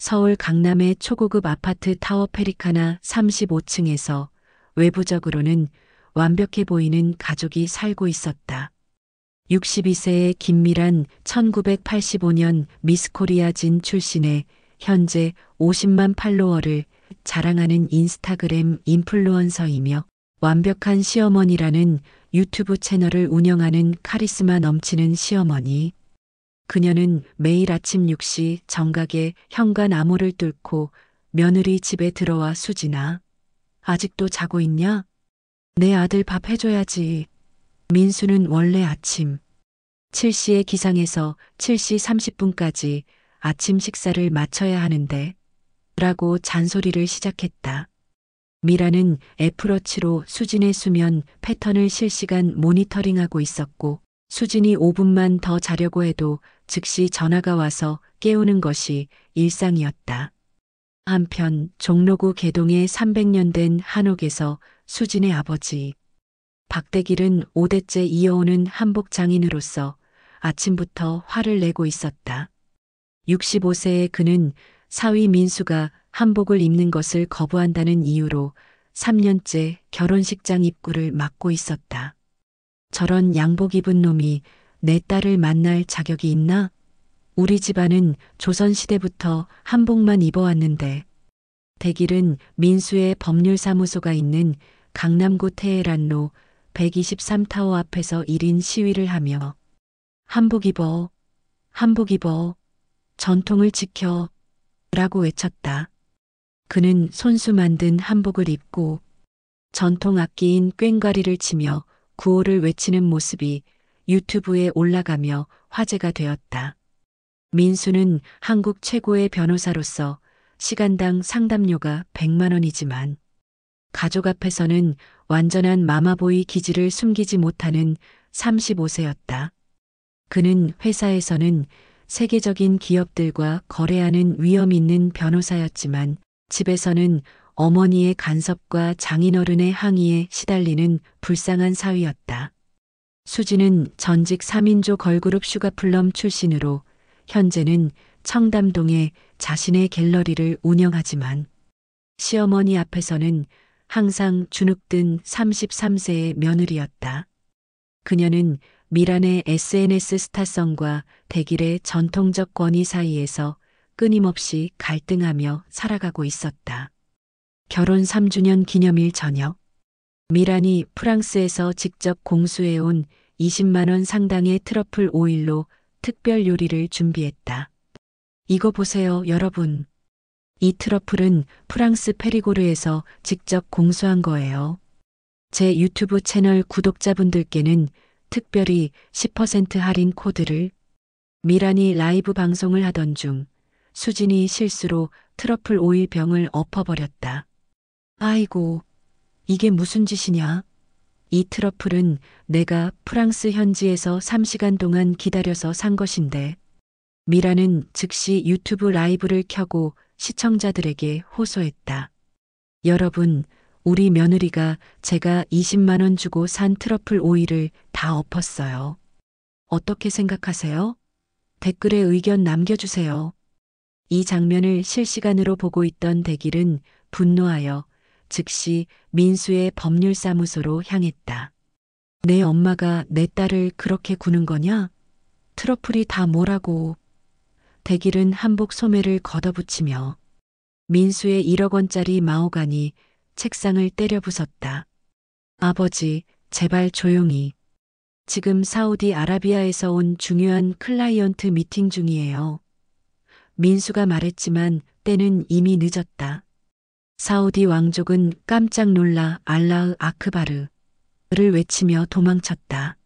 서울 강남의 초고급 아파트 타워 페리카나 35층에서 외부적으로는 완벽해 보이는 가족이 살고 있었다. 62세의 김미란 1985년 미스코리아 진 출신의 현재 50만 팔로워를 자랑하는 인스타그램 인플루언서이며 완벽한 시어머니라는 유튜브 채널을 운영하는 카리스마 넘치는 시어머니. 그녀는 매일 아침 6시 정각에 현관 암호를 뚫고 며느리 집에 들어와 수진아, 아직도 자고 있냐? 내 아들 밥 해줘야지. 민수는 원래 아침 7시에 기상해서 7시 30분까지 아침 식사를 마쳐야 하는데 라고 잔소리를 시작했다. 미라는 애플워치로 수진의 수면 패턴을 실시간 모니터링하고 있었고 수진이 5분만 더 자려고 해도 즉시 전화가 와서 깨우는 것이 일상이었다. 한편 종로구 개동의 300년 된 한옥에서 수진의 아버지 박대길은 5대째 이어오는 한복 장인으로서 아침부터 화를 내고 있었다. 65세의 그는 사위 민수가 한복을 입는 것을 거부한다는 이유로 3년째 결혼식장 입구를 막고 있었다. 저런 양복 입은 놈이 내 딸을 만날 자격이 있나? 우리 집안은 조선시대부터 한복만 입어왔는데. 대길은 민수의 법률사무소가 있는 강남구 테헤란로 123타워 앞에서 1인 시위를 하며 한복 입어, 한복 입어, 전통을 지켜 라고 외쳤다. 그는 손수 만든 한복을 입고 전통 악기인 꽹과리를 치며 구호를 외치는 모습이 유튜브에 올라가며 화제가 되었다. 민수는 한국 최고의 변호사로서 시간당 상담료가 100만 원이지만 가족 앞에서는 완전한 마마보이 기질을 숨기지 못하는 35세였다. 그는 회사에서는 세계적인 기업들과 거래하는 위험 있는 변호사였지만 집에서는 어머니의 간섭과 장인어른의 항의에 시달리는 불쌍한 사위였다. 수지는 전직 3인조 걸그룹 슈가플럼 출신으로 현재는 청담동에 자신의 갤러리를 운영하지만 시어머니 앞에서는 항상 주눅든 33세의 며느리였다. 그녀는 미란의 SNS 스타성과 대길의 전통적 권위 사이에서 끊임없이 갈등하며 살아가고 있었다. 결혼 3주년 기념일 저녁, 미란이 프랑스에서 직접 공수해온 20만 원 상당의 트러플 오일로 특별 요리를 준비했다. 이거 보세요, 여러분. 이 트러플은 프랑스 페리고르에서 직접 공수한 거예요. 제 유튜브 채널 구독자분들께는 특별히 10% 할인 코드를. 미란이 라이브 방송을 하던 중 수진이 실수로 트러플 오일 병을 엎어버렸다. 아이고, 이게 무슨 짓이냐? 이 트러플은 내가 프랑스 현지에서 3시간 동안 기다려서 산 것인데. 미라는 즉시 유튜브 라이브를 켜고 시청자들에게 호소했다. 여러분, 우리 며느리가 제가 20만 원 주고 산 트러플 오일을 다 엎었어요. 어떻게 생각하세요? 댓글에 의견 남겨주세요. 이 장면을 실시간으로 보고 있던 대길은 분노하여 즉시 민수의 법률사무소로 향했다. 내 엄마가 내 딸을 그렇게 구는 거냐? 트러플이 다 뭐라고. 대길은 한복 소매를 걷어붙이며 민수의 1억 원짜리 마호가니 책상을 때려 부쉈다. 아버지, 제발 조용히. 지금 사우디아라비아에서 온 중요한 클라이언트 미팅 중이에요. 민수가 말했지만 때는 이미 늦었다. 사우디 왕족은 깜짝 놀라 알라흐 아크바르를 외치며 도망쳤다.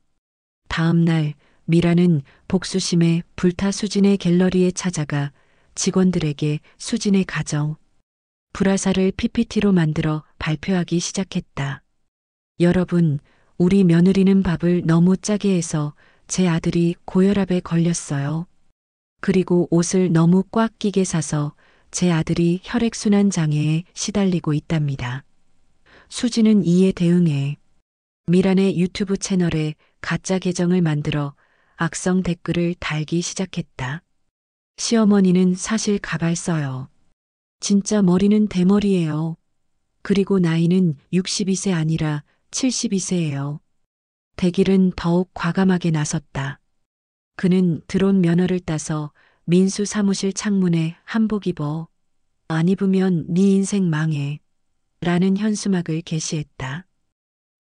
다음 날 미라는 복수심에 불타 수진의 갤러리에 찾아가 직원들에게 수진의 가정, 불화사를 PPT로 만들어 발표하기 시작했다. 여러분, 우리 며느리는 밥을 너무 짜게 해서 제 아들이 고혈압에 걸렸어요. 그리고 옷을 너무 꽉 끼게 사서 제 아들이 혈액순환 장애에 시달리고 있답니다. 수진은 이에 대응해 미란의 유튜브 채널에 가짜 계정을 만들어 악성 댓글을 달기 시작했다. 시어머니는 사실 가발써요. 진짜 머리는 대머리예요. 그리고 나이는 62세 아니라 72세예요. 대길은 더욱 과감하게 나섰다. 그는 드론 면허를 따서 민수 사무실 창문에 한복 입어. 안 입으면 네 인생 망해. 라는 현수막을 게시했다.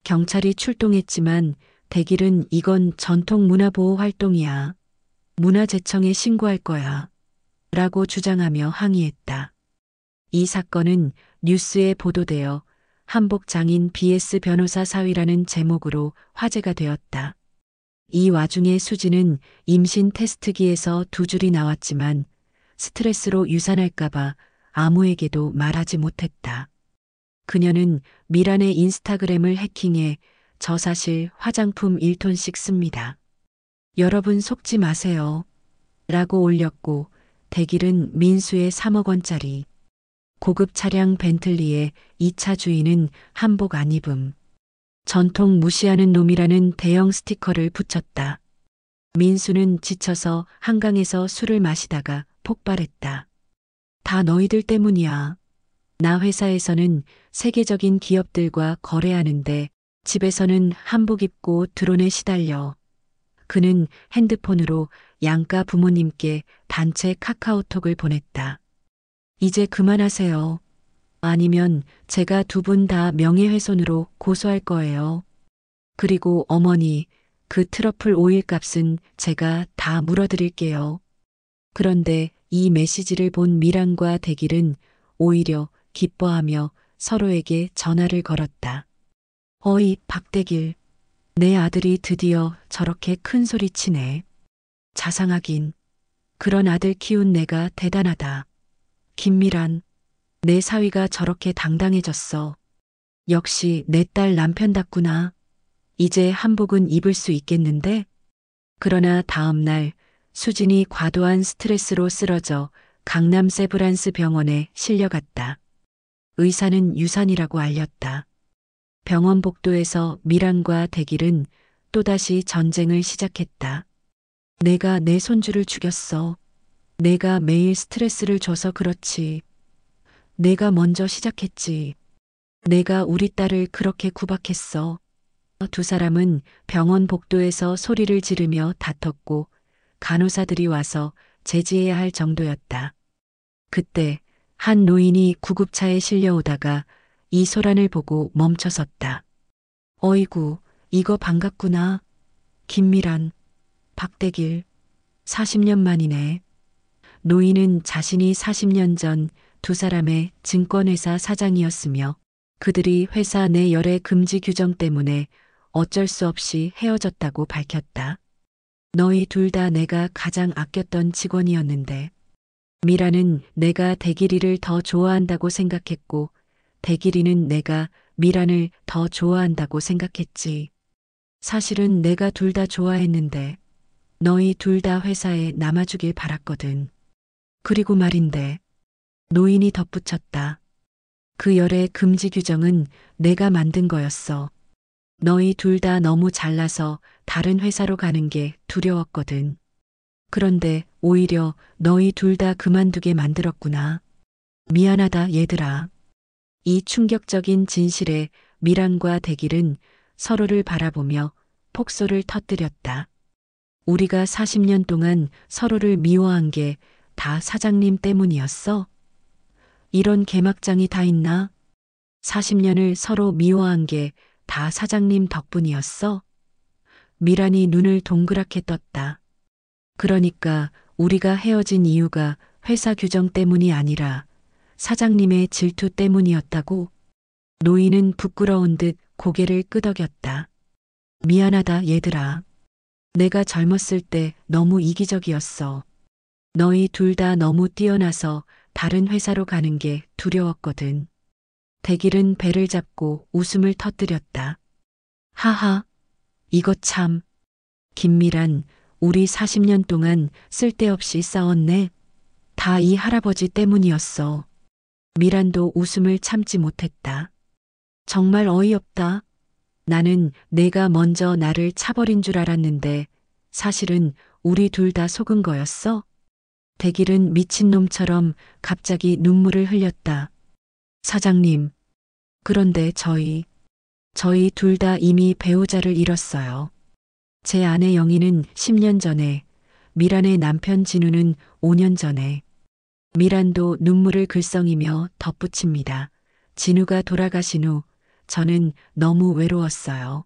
경찰이 출동했지만 대길은 이건 전통 문화보호 활동이야. 문화재청에 신고할 거야. 라고 주장하며 항의했다. 이 사건은 뉴스에 보도되어 한복 장인 BS 변호사 사위라는 제목으로 화제가 되었다. 이 와중에 수지는 임신 테스트기에서 두 줄이 나왔지만 스트레스로 유산할까봐 아무에게도 말하지 못했다. 그녀는 미란의 인스타그램을 해킹해 저 사실 화장품 1톤씩 씁니다. 여러분 속지 마세요. 라고 올렸고 대길은 민수의 3억 원짜리 고급 차량 벤틀리의 2차 주인은 한복 안 입음. 전통 무시하는 놈이라는 대형 스티커를 붙였다. 민수는 지쳐서 한강에서 술을 마시다가 폭발했다. 다 너희들 때문이야. 나 회사에서는 세계적인 기업들과 거래하는데 집에서는 한복 입고 드론에 시달려. 그는 핸드폰으로 양가 부모님께 단체 카카오톡을 보냈다. 이제 그만하세요. 아니면 제가 두 분 다 명예훼손으로 고소할 거예요. 그리고 어머니, 그 트러플 오일 값은 제가 다 물어드릴게요. 그런데 이 메시지를 본 미란과 대길은 오히려 기뻐하며 서로에게 전화를 걸었다. 어이, 박대길. 내 아들이 드디어 저렇게 큰 소리 치네. 자상하긴. 그런 아들 키운 내가 대단하다. 김미란, 내 사위가 저렇게 당당해졌어. 역시 내 딸 남편답구나. 이제 한복은 입을 수 있겠는데? 그러나 다음 날 수진이 과도한 스트레스로 쓰러져 강남 세브란스 병원에 실려갔다. 의사는 유산이라고 알렸다. 병원 복도에서 미란과 대길은 또다시 전쟁을 시작했다. 내가 내 손주를 죽였어. 내가 매일 스트레스를 줘서 그렇지. 내가 먼저 시작했지. 내가 우리 딸을 그렇게 구박했어. 두 사람은 병원 복도에서 소리를 지르며 다퉜고 간호사들이 와서 제지해야 할 정도였다. 그때 한 노인이 구급차에 실려오다가 이소란을 보고 멈춰섰다. 어이구, 이거 반갑구나. 김미란, 박대길, 40년 만이네. 노인은 자신이 40년 전 두 사람의 증권회사 사장이었으며 그들이 회사 내 열애 금지 규정 때문에 어쩔 수 없이 헤어졌다고 밝혔다. 너희 둘 다 내가 가장 아꼈던 직원이었는데 미라는 내가 대길이를 더 좋아한다고 생각했고 대길이는 내가 미란을 더 좋아한다고 생각했지. 사실은 내가 둘 다 좋아했는데 너희 둘 다 회사에 남아주길 바랐거든. 그리고 말인데 노인이 덧붙였다. 그 열애 금지 규정은 내가 만든 거였어. 너희 둘 다 너무 잘나서 다른 회사로 가는 게 두려웠거든. 그런데 오히려 너희 둘 다 그만두게 만들었구나. 미안하다 얘들아. 이 충격적인 진실에 미란과 대길은 서로를 바라보며 폭소를 터뜨렸다. 우리가 40년 동안 서로를 미워한 게 다 사장님 때문이었어? 이런 개막장이 다 있나? 40년을 서로 미워한 게 다 사장님 덕분이었어? 미란이 눈을 동그랗게 떴다. 그러니까 우리가 헤어진 이유가 회사 규정 때문이 아니라 사장님의 질투 때문이었다고? 노인은 부끄러운 듯 고개를 끄덕였다. 미안하다 얘들아. 내가 젊었을 때 너무 이기적이었어. 너희 둘 다 너무 뛰어나서 다른 회사로 가는 게 두려웠거든. 대길은 배를 잡고 웃음을 터뜨렸다. 하하, 이거 참. 김미란, 우리 40년 동안 쓸데없이 싸웠네. 다 이 할아버지 때문이었어. 미란도 웃음을 참지 못했다. 정말 어이없다. 나는 내가 먼저 나를 차버린 줄 알았는데 사실은 우리 둘 다 속은 거였어? 대길은 미친놈처럼 갑자기 눈물을 흘렸다. 사장님, 그런데 저희 둘 다 이미 배우자를 잃었어요. 제 아내 영희는 10년 전에, 미란의 남편 진우는 5년 전에. 미란도 눈물을 글썽이며 덧붙입니다. 진우가 돌아가신 후 저는 너무 외로웠어요.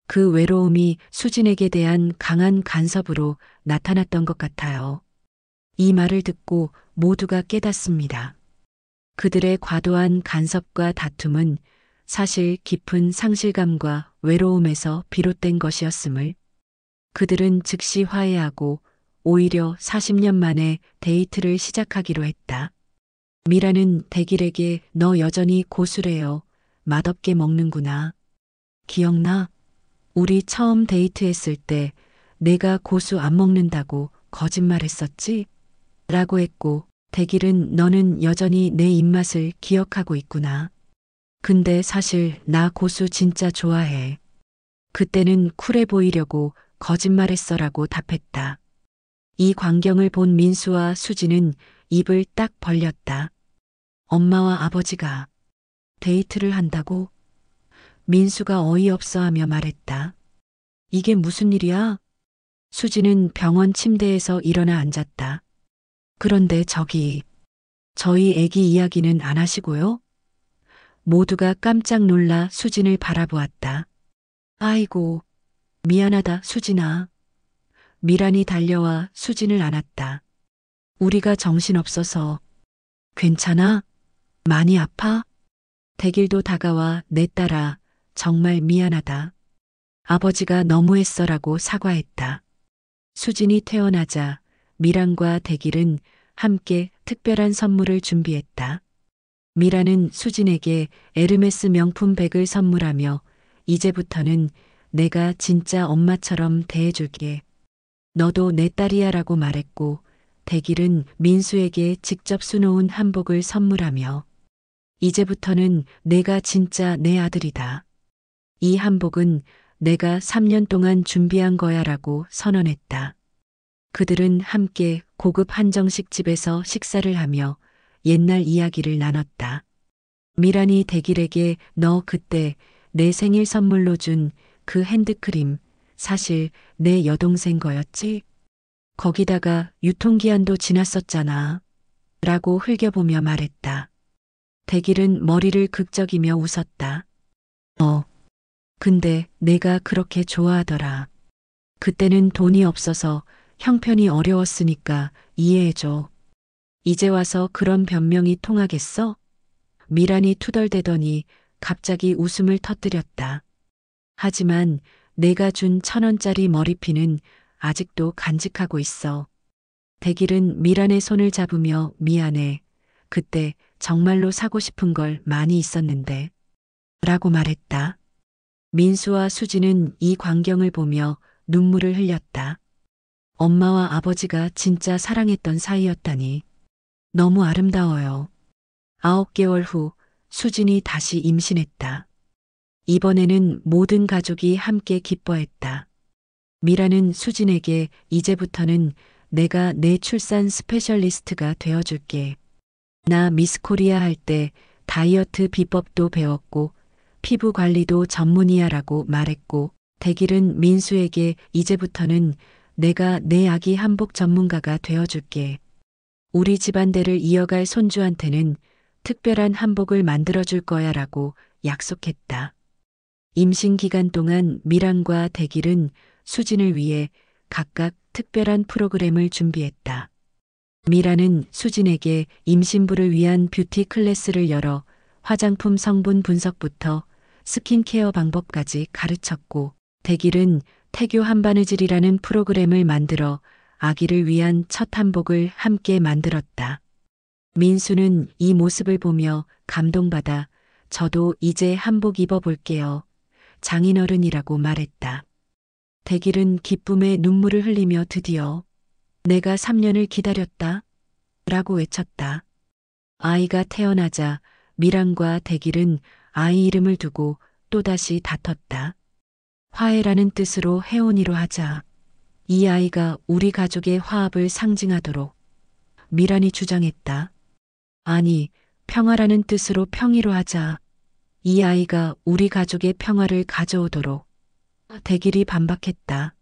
그 외로움이 수진에게 대한 강한 간섭으로 나타났던 것 같아요. 이 말을 듣고 모두가 깨닫습니다. 그들의 과도한 간섭과 다툼은 사실 깊은 상실감과 외로움에서 비롯된 것이었음을 그들은 즉시 화해하고 오히려 40년 만에 데이트를 시작하기로 했다. 미라는 대길에게 너 여전히 고수래요. 맛없게 먹는구나. 기억나? 우리 처음 데이트했을 때 내가 고수 안 먹는다고 거짓말했었지? 라고 했고 대길은 너는 여전히 내 입맛을 기억하고 있구나. 근데 사실 나 고수 진짜 좋아해. 그때는 쿨해 보이려고 거짓말했어라고 답했다. 이 광경을 본 민수와 수지는 입을 딱 벌렸다. 엄마와 아버지가 데이트를 한다고? 민수가 어이없어 하며 말했다. 이게 무슨 일이야? 수지는 병원 침대에서 일어나 앉았다. 그런데 저희 애기 이야기는 안 하시고요? 모두가 깜짝 놀라 수진을 바라보았다. 아이고, 미안하다, 수진아. 미란이 달려와 수진을 안았다. 우리가 정신없어서. 괜찮아? 많이 아파? 대길도 다가와 내 딸아, 정말 미안하다. 아버지가 너무했어라고 사과했다. 수진이 태어나자 미란과 대길은 함께 특별한 선물을 준비했다. 미란은 수진에게 에르메스 명품 백을 선물하며 이제부터는 내가 진짜 엄마처럼 대해줄게. 너도 내 딸이야 라고 말했고 대길은 민수에게 직접 수놓은 한복을 선물하며 이제부터는 내가 진짜 내 아들이다. 이 한복은 내가 3년 동안 준비한 거야 라고 선언했다. 그들은 함께 고급 한정식 집에서 식사를 하며 옛날 이야기를 나눴다. 미란이 대길에게 너 그때 내 생일 선물로 준 그 핸드크림 사실 내 여동생 거였지? 거기다가 유통기한도 지났었잖아. 라고 흘겨보며 말했다. 대길은 머리를 극적이며 웃었다. 근데 내가 그렇게 좋아하더라. 그때는 돈이 없어서 형편이 어려웠으니까 이해해줘. 이제 와서 그런 변명이 통하겠어? 미란이 투덜대더니 갑자기 웃음을 터뜨렸다. 하지만 내가 준 1,000원짜리 머리핀은 아직도 간직하고 있어. 대길은 미란의 손을 잡으며 미안해. 그때 정말로 사고 싶은 걸 많이 있었는데. 라고 말했다. 민수와 수지는 이 광경을 보며 눈물을 흘렸다. 엄마와 아버지가 진짜 사랑했던 사이였다니. 너무 아름다워요. 9개월 후 수진이 다시 임신했다. 이번에는 모든 가족이 함께 기뻐했다. 미라는 수진에게 이제부터는 내가 내 출산 스페셜리스트가 되어줄게. 나 미스 코리아 할 때 다이어트 비법도 배웠고 피부 관리도 전문이야라고 말했고 대길은 민수에게 이제부터는 내가 내 아기 한복 전문가가 되어줄게. 우리 집안대를 이어갈 손주한테는 특별한 한복을 만들어줄 거야 라고 약속했다. 임신 기간 동안 미란과 대길은 수진을 위해 각각 특별한 프로그램을 준비했다. 미란은 수진에게 임신부를 위한 뷰티 클래스를 열어 화장품 성분 분석부터 스킨케어 방법까지 가르쳤고 대길은 태교 한바느질이라는 프로그램을 만들어 아기를 위한 첫 한복을 함께 만들었다. 민수는 이 모습을 보며 감동받아 저도 이제 한복 입어볼게요. 장인어른이라고 말했다. 대길은 기쁨의 눈물을 흘리며 드디어 내가 3년을 기다렸다. 라고 외쳤다. 아이가 태어나자 미란과 대길은 아이 이름을 두고 또다시 다퉜다. 화해라는 뜻으로 혜원이로 하자. 이 아이가 우리 가족의 화합을 상징하도록 미란이 주장했다. 아니, 평화라는 뜻으로 평의로 하자. 이 아이가 우리 가족의 평화를 가져오도록. 대길이 반박했다.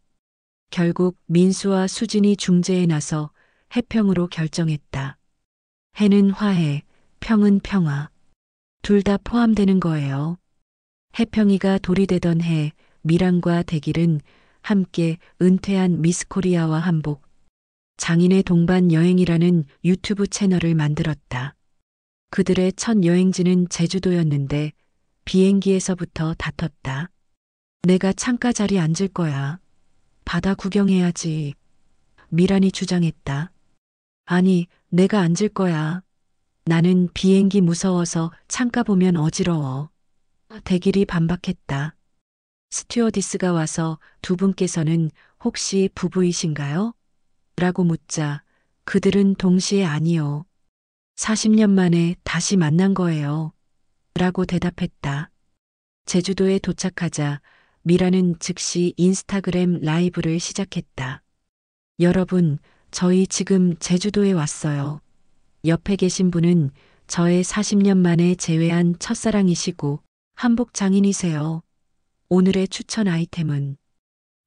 결국 민수와 수진이 중재에 나서 해평으로 결정했다. 해는 화해, 평은 평화. 둘 다 포함되는 거예요. 해평이가 돌이 되던 해 미란과 대길은 함께 은퇴한 미스코리아와 한복, 장인의 동반 여행이라는 유튜브 채널을 만들었다. 그들의 첫 여행지는 제주도였는데 비행기에서부터 다퉜다. 내가 창가 자리 앉을 거야. 바다 구경해야지. 미란이 주장했다. 아니, 내가 앉을 거야. 나는 비행기 무서워서 창가 보면 어지러워. 대길이 반박했다. 스튜어디스가 와서 두 분께서는 혹시 부부이신가요? 라고 묻자 그들은 동시에 아니요. 40년 만에 다시 만난 거예요. 라고 대답했다. 제주도에 도착하자 미라는 즉시 인스타그램 라이브를 시작했다. 여러분, 저희 지금 제주도에 왔어요. 옆에 계신 분은 저의 40년 만에 재회한 첫사랑이시고 한복 장인이세요. 오늘의 추천 아이템은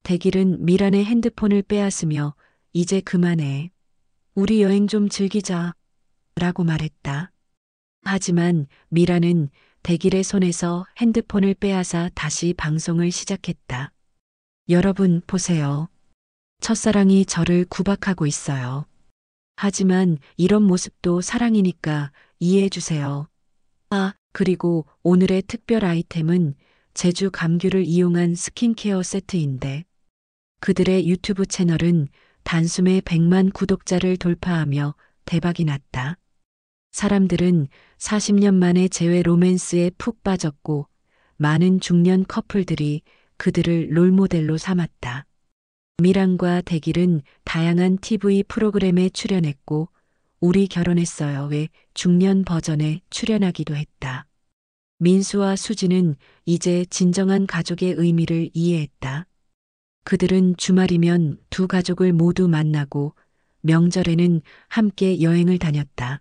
대길은 미란의 핸드폰을 빼앗으며 이제 그만해. 우리 여행 좀 즐기자. 라고 말했다. 하지만 미란은 대길의 손에서 핸드폰을 빼앗아 다시 방송을 시작했다. 여러분 보세요. 첫사랑이 저를 구박하고 있어요. 하지만 이런 모습도 사랑이니까 이해해 주세요. 아, 그리고 오늘의 특별 아이템은 제주 감귤을 이용한 스킨케어 세트인데 그들의 유튜브 채널은 단숨에 100만 구독자를 돌파하며 대박이 났다. 사람들은 40년 만에 재회 로맨스에 푹 빠졌고 많은 중년 커플들이 그들을 롤모델로 삼았다. 미란과 대길은 다양한 TV 프로그램에 출연했고 우리 결혼했어요 왜 중년 버전에 출연하기도 했다. 민수와 수지는 이제 진정한 가족의 의미를 이해했다. 그들은 주말이면 두 가족을 모두 만나고 명절에는 함께 여행을 다녔다.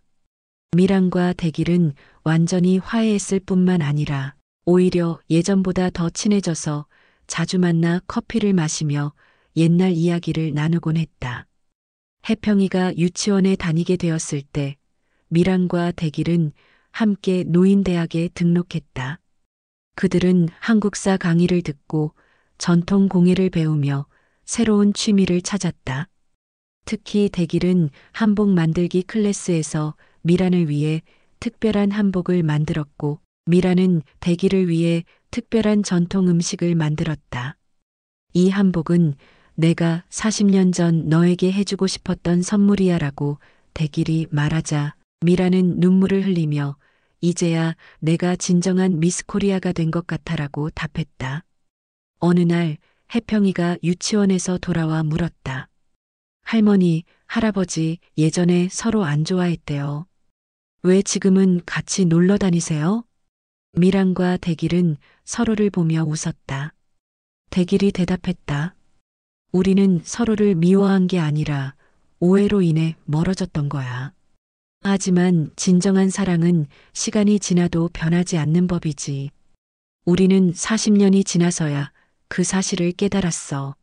미란과 대길은 완전히 화해했을 뿐만 아니라 오히려 예전보다 더 친해져서 자주 만나 커피를 마시며 옛날 이야기를 나누곤 했다. 해평이가 유치원에 다니게 되었을 때 미란과 대길은 함께 노인대학에 등록했다. 그들은 한국사 강의를 듣고 전통 공예를 배우며 새로운 취미를 찾았다. 특히 대길은 한복 만들기 클래스에서 미란을 위해 특별한 한복을 만들었고 미란은 대길을 위해 특별한 전통 음식을 만들었다. 이 한복은 내가 40년 전 너에게 해주고 싶었던 선물이야 라고 대길이 말하자 미란은 눈물을 흘리며 이제야 내가 진정한 미스 코리아가 된 것 같아라고 답했다. 어느 날 해평이가 유치원에서 돌아와 물었다. 할머니, 할아버지 예전에 서로 안 좋아했대요. 왜 지금은 같이 놀러 다니세요? 미란과 대길은 서로를 보며 웃었다. 대길이 대답했다. 우리는 서로를 미워한 게 아니라 오해로 인해 멀어졌던 거야. 하지만 진정한 사랑은 시간이 지나도 변하지 않는 법이지. 우리는 40년이 지나서야 그 사실을 깨달았어.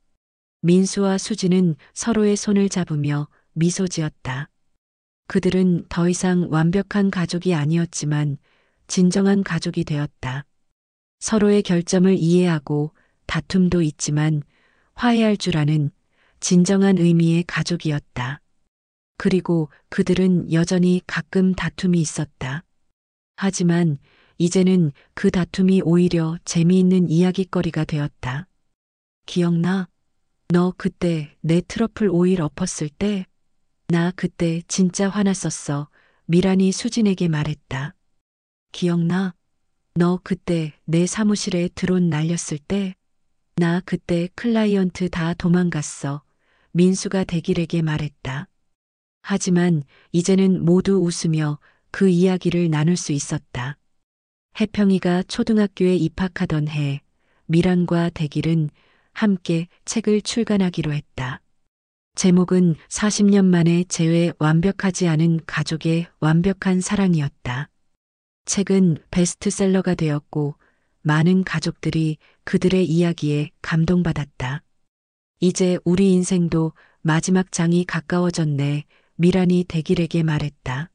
민수와 수지는 서로의 손을 잡으며 미소 지었다. 그들은 더 이상 완벽한 가족이 아니었지만 진정한 가족이 되었다. 서로의 결점을 이해하고 다툼도 있지만 화해할 줄 아는 진정한 의미의 가족이었다. 그리고 그들은 여전히 가끔 다툼이 있었다. 하지만 이제는 그 다툼이 오히려 재미있는 이야깃거리가 되었다. 기억나? 너 그때 내 트러플 오일 엎었을 때? 나 그때 진짜 화났었어. 미란이 수진에게 말했다. 기억나? 너 그때 내 사무실에 드론 날렸을 때? 나 그때 클라이언트 다 도망갔어. 민수가 대길에게 말했다. 하지만 이제는 모두 웃으며 그 이야기를 나눌 수 있었다. 해평이가 초등학교에 입학하던 해 미란과 대길은 함께 책을 출간하기로 했다. 제목은 40년 만에 재회 완벽하지 않은 가족의 완벽한 사랑이었다. 책은 베스트셀러가 되었고 많은 가족들이 그들의 이야기에 감동받았다. 이제 우리 인생도 마지막 장이 가까워졌네. 미란이 대길에게 말했다.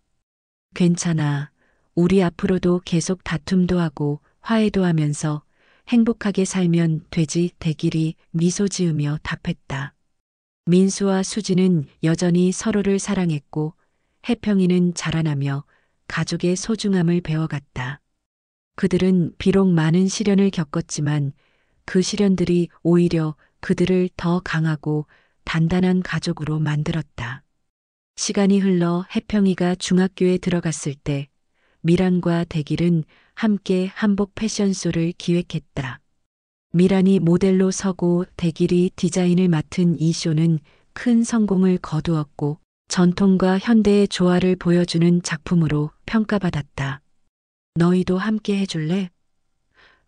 괜찮아. 우리 앞으로도 계속 다툼도 하고 화해도 하면서 행복하게 살면 되지. 대길이 미소 지으며 답했다. 민수와 수지는 여전히 서로를 사랑했고 혜평이는 자라나며 가족의 소중함을 배워갔다. 그들은 비록 많은 시련을 겪었지만 그 시련들이 오히려 그들을 더 강하고 단단한 가족으로 만들었다. 시간이 흘러 혜평이가 중학교에 들어갔을 때 미란과 대길은 함께 한복 패션쇼를 기획했다. 미란이 모델로 서고 대길이 디자인을 맡은 이 쇼는 큰 성공을 거두었고 전통과 현대의 조화를 보여주는 작품으로 평가받았다. 너희도 함께 해줄래?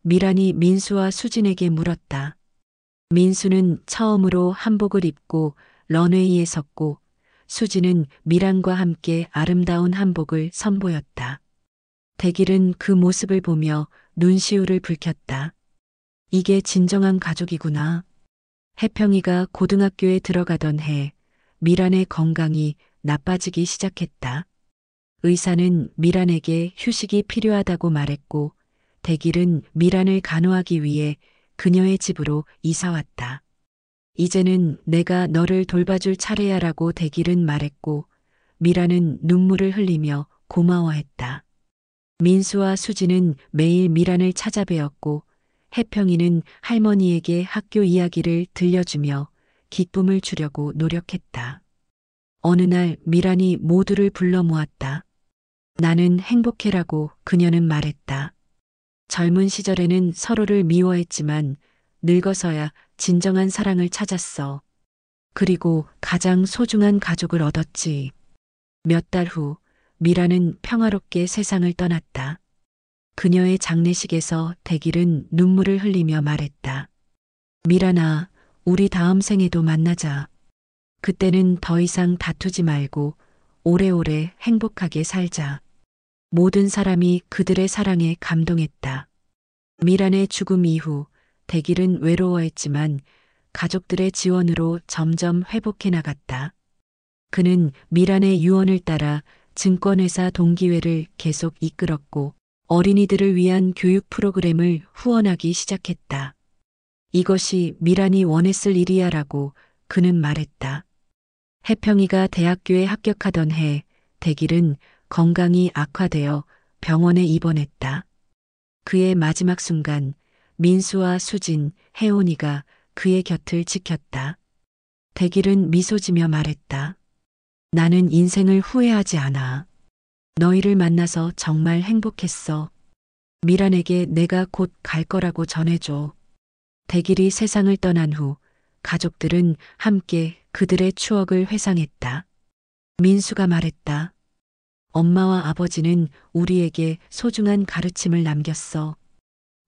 미란이 민수와 수진에게 물었다. 민수는 처음으로 한복을 입고 런웨이에 섰고 수진은 미란과 함께 아름다운 한복을 선보였다. 대길은 그 모습을 보며 눈시울을 붉혔다. 이게 진정한 가족이구나. 혜평이가 고등학교에 들어가던 해 미란의 건강이 나빠지기 시작했다. 의사는 미란에게 휴식이 필요하다고 말했고 대길은 미란을 간호하기 위해 그녀의 집으로 이사왔다. 이제는 내가 너를 돌봐줄 차례야라고 대길은 말했고 미란은 눈물을 흘리며 고마워했다. 민수와 수지는 매일 미란을 찾아뵈었고 혜평이는 할머니에게 학교 이야기를 들려주며 기쁨을 주려고 노력했다. 어느 날 미란이 모두를 불러 모았다. 나는 행복해라고 그녀는 말했다. 젊은 시절에는 서로를 미워했지만 늙어서야 진정한 사랑을 찾았어. 그리고 가장 소중한 가족을 얻었지. 몇 달 후 미란은 평화롭게 세상을 떠났다. 그녀의 장례식에서 대길은 눈물을 흘리며 말했다. 미란아, 우리 다음 생에도 만나자. 그때는 더 이상 다투지 말고 오래오래 행복하게 살자. 모든 사람이 그들의 사랑에 감동했다. 미란의 죽음 이후 대길은 외로워했지만 가족들의 지원으로 점점 회복해 나갔다. 그는 미란의 유언을 따라 증권회사 동기회를 계속 이끌었고 어린이들을 위한 교육 프로그램을 후원하기 시작했다. 이것이 미란이 원했을 일이야라고 그는 말했다. 혜평이가 대학교에 합격하던 해 대길은 건강이 악화되어 병원에 입원했다. 그의 마지막 순간 민수와 수진, 혜온이가 그의 곁을 지켰다. 대길은 미소 지며 말했다. 나는 인생을 후회하지 않아. 너희를 만나서 정말 행복했어. 미란에게 내가 곧 갈 거라고 전해줘. 대길이 세상을 떠난 후 가족들은 함께 그들의 추억을 회상했다. 민수가 말했다. 엄마와 아버지는 우리에게 소중한 가르침을 남겼어.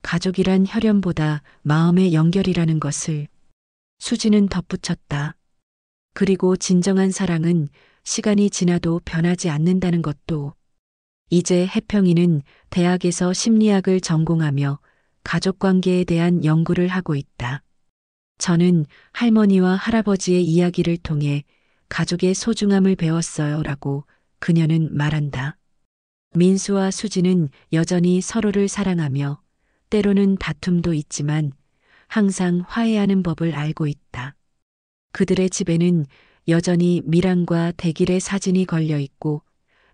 가족이란 혈연보다 마음의 연결이라는 것을. 수지는 덧붙였다. 그리고 진정한 사랑은 시간이 지나도 변하지 않는다는 것도. 이제 혜평이는 대학에서 심리학을 전공하며 가족관계에 대한 연구를 하고 있다. 저는 할머니와 할아버지의 이야기를 통해 가족의 소중함을 배웠어요 라고 그녀는 말한다. 민수와 수지는 여전히 서로를 사랑하며 때로는 다툼도 있지만 항상 화해하는 법을 알고 있다. 그들의 집에는 여전히 미란과 대길의 사진이 걸려 있고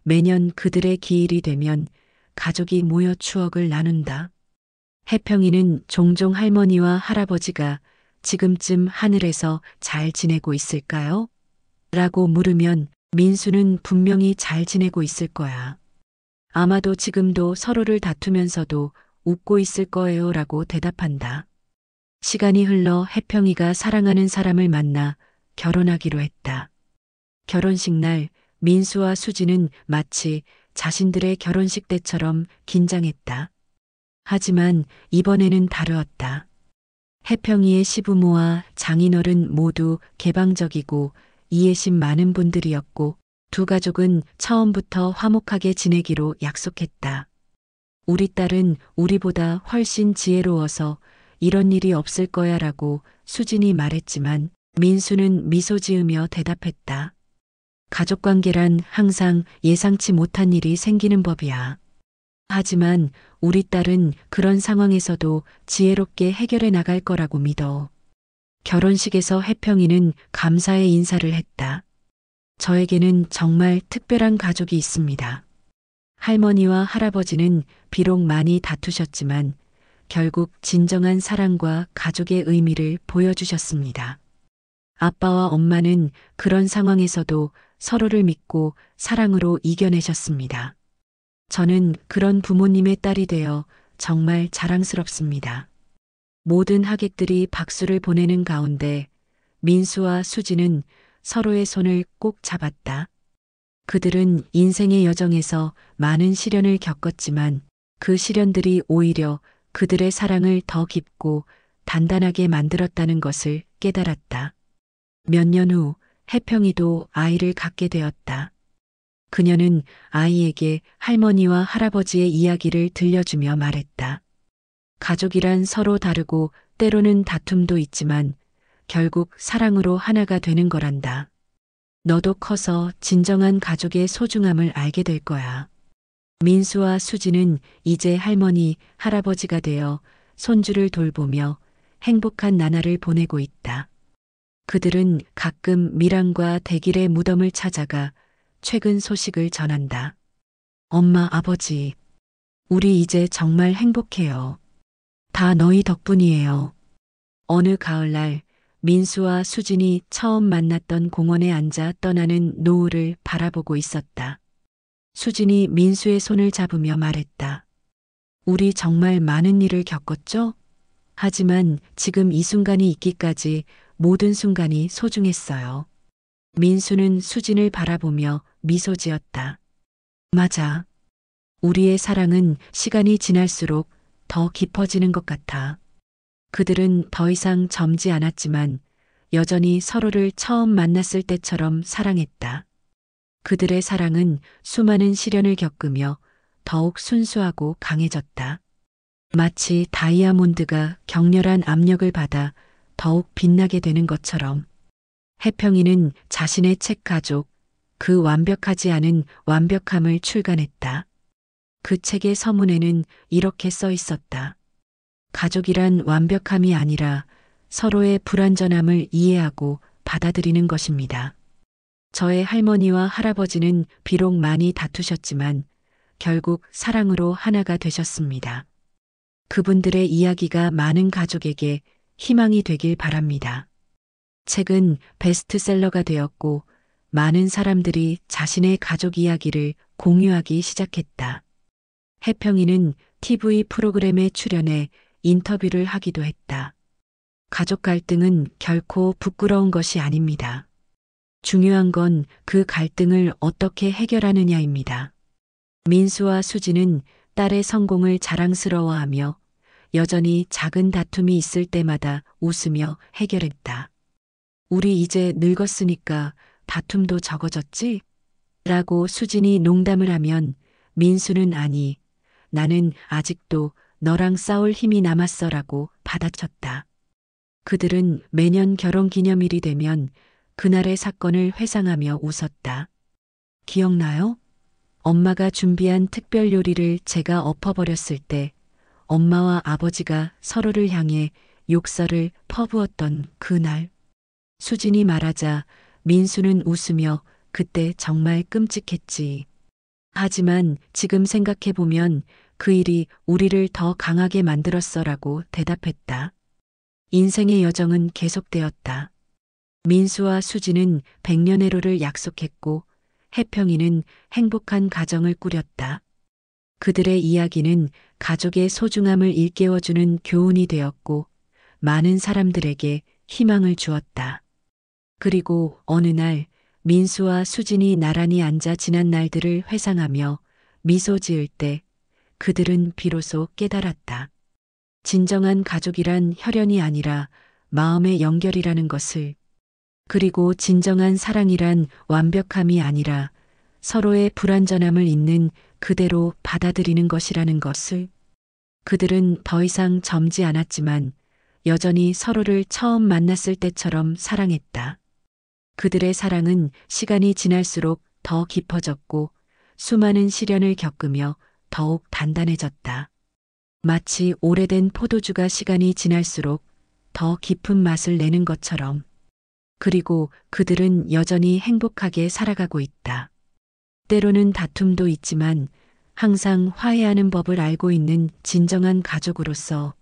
매년 그들의 기일이 되면 가족이 모여 추억을 나눈다. 혜평이는 종종 할머니와 할아버지가 지금쯤 하늘에서 잘 지내고 있을까요? 라고 물으면 민수는 분명히 잘 지내고 있을 거야. 아마도 지금도 서로를 다투면서도 웃고 있을 거예요 라고 대답한다. 시간이 흘러 혜평이가 사랑하는 사람을 만나 결혼하기로 했다. 결혼식 날 민수와 수지는 마치 자신들의 결혼식 때처럼 긴장했다. 하지만 이번에는 다르었다. 혜평이의 시부모와 장인어른 모두 개방적이고 이해심 많은 분들이었고 두 가족은 처음부터 화목하게 지내기로 약속했다. 우리 딸은 우리보다 훨씬 지혜로워서 이런 일이 없을 거야 라고 수진이 말했지만 민수는 미소 지으며 대답했다. 가족관계란 항상 예상치 못한 일이 생기는 법이야. 하지만 우리 딸은 그런 상황에서도 지혜롭게 해결해 나갈 거라고 믿어. 결혼식에서 혜평이는 감사의 인사를 했다. 저에게는 정말 특별한 가족이 있습니다. 할머니와 할아버지는 비록 많이 다투셨지만 결국 진정한 사랑과 가족의 의미를 보여주셨습니다. 아빠와 엄마는 그런 상황에서도 서로를 믿고 사랑으로 이겨내셨습니다. 저는 그런 부모님의 딸이 되어 정말 자랑스럽습니다. 모든 하객들이 박수를 보내는 가운데 민수와 수지는 서로의 손을 꼭 잡았다. 그들은 인생의 여정에서 많은 시련을 겪었지만 그 시련들이 오히려 그들의 사랑을 더 깊고 단단하게 만들었다는 것을 깨달았다. 몇 년 후 혜평이도 아이를 갖게 되었다. 그녀는 아이에게 할머니와 할아버지의 이야기를 들려주며 말했다. 가족이란 서로 다르고 때로는 다툼도 있지만 결국 사랑으로 하나가 되는 거란다. 너도 커서 진정한 가족의 소중함을 알게 될 거야. 민수와 수지는 이제 할머니, 할아버지가 되어 손주를 돌보며 행복한 나날을 보내고 있다. 그들은 가끔 밀양과 대길의 무덤을 찾아가 최근 소식을 전한다. 엄마, 아버지, 우리 이제 정말 행복해요. 다 너희 덕분이에요. 어느 가을날 민수와 수진이 처음 만났던 공원에 앉아 떠나는 노을을 바라보고 있었다. 수진이 민수의 손을 잡으며 말했다. 우리 정말 많은 일을 겪었죠? 하지만 지금 이 순간이 있기까지 모든 순간이 소중했어요. 민수는 수진을 바라보며 미소 지었다. 맞아. 우리의 사랑은 시간이 지날수록 더 깊어지는 것 같아. 그들은 더 이상 젊지 않았지만 여전히 서로를 처음 만났을 때처럼 사랑했다. 그들의 사랑은 수많은 시련을 겪으며 더욱 순수하고 강해졌다. 마치 다이아몬드가 격렬한 압력을 받아 더욱 빛나게 되는 것처럼. 혜평이는 자신의 책 가족, 그 완벽하지 않은 완벽함을 출간했다. 그 책의 서문에는 이렇게 써 있었다. 가족이란 완벽함이 아니라 서로의 불완전함을 이해하고 받아들이는 것입니다. 저의 할머니와 할아버지는 비록 많이 다투셨지만 결국 사랑으로 하나가 되셨습니다. 그분들의 이야기가 많은 가족에게 희망이 되길 바랍니다. 책은 베스트셀러가 되었고 많은 사람들이 자신의 가족 이야기를 공유하기 시작했다. 혜평이는 TV 프로그램에 출연해 인터뷰를 하기도 했다. 가족 갈등은 결코 부끄러운 것이 아닙니다. 중요한 건 그 갈등을 어떻게 해결하느냐입니다. 민수와 수지는 딸의 성공을 자랑스러워하며 여전히 작은 다툼이 있을 때마다 웃으며 해결했다. 우리 이제 늙었으니까 다툼도 적어졌지? 라고 수진이 농담을 하면 민수는 아니, 나는 아직도 너랑 싸울 힘이 남았어 라고 받아쳤다. 그들은 매년 결혼 기념일이 되면 그날의 사건을 회상하며 웃었다. 기억나요? 엄마가 준비한 특별 요리를 제가 엎어버렸을 때 엄마와 아버지가 서로를 향해 욕설을 퍼부었던 그날. 수진이 말하자 민수는 웃으며 그때 정말 끔찍했지. 하지만 지금 생각해보면 그 일이 우리를 더 강하게 만들었어라고 대답했다. 인생의 여정은 계속되었다. 민수와 수지는 백년해로를 약속했고 혜평이는 행복한 가정을 꾸렸다. 그들의 이야기는 가족의 소중함을 일깨워주는 교훈이 되었고 많은 사람들에게 희망을 주었다. 그리고 어느 날 민수와 수진이 나란히 앉아 지난 날들을 회상하며 미소 지을 때 그들은 비로소 깨달았다. 진정한 가족이란 혈연이 아니라 마음의 연결이라는 것을. 그리고 진정한 사랑이란 완벽함이 아니라 서로의 불완전함을 있는 그대로 받아들이는 것이라는 것을. 그들은 더 이상 젊지 않았지만 여전히 서로를 처음 만났을 때처럼 사랑했다. 그들의 사랑은 시간이 지날수록 더 깊어졌고 수많은 시련을 겪으며 더욱 단단해졌다. 마치 오래된 포도주가 시간이 지날수록 더 깊은 맛을 내는 것처럼. 그리고 그들은 여전히 행복하게 살아가고 있다. 때로는 다툼도 있지만 항상 화해하는 법을 알고 있는 진정한 가족으로서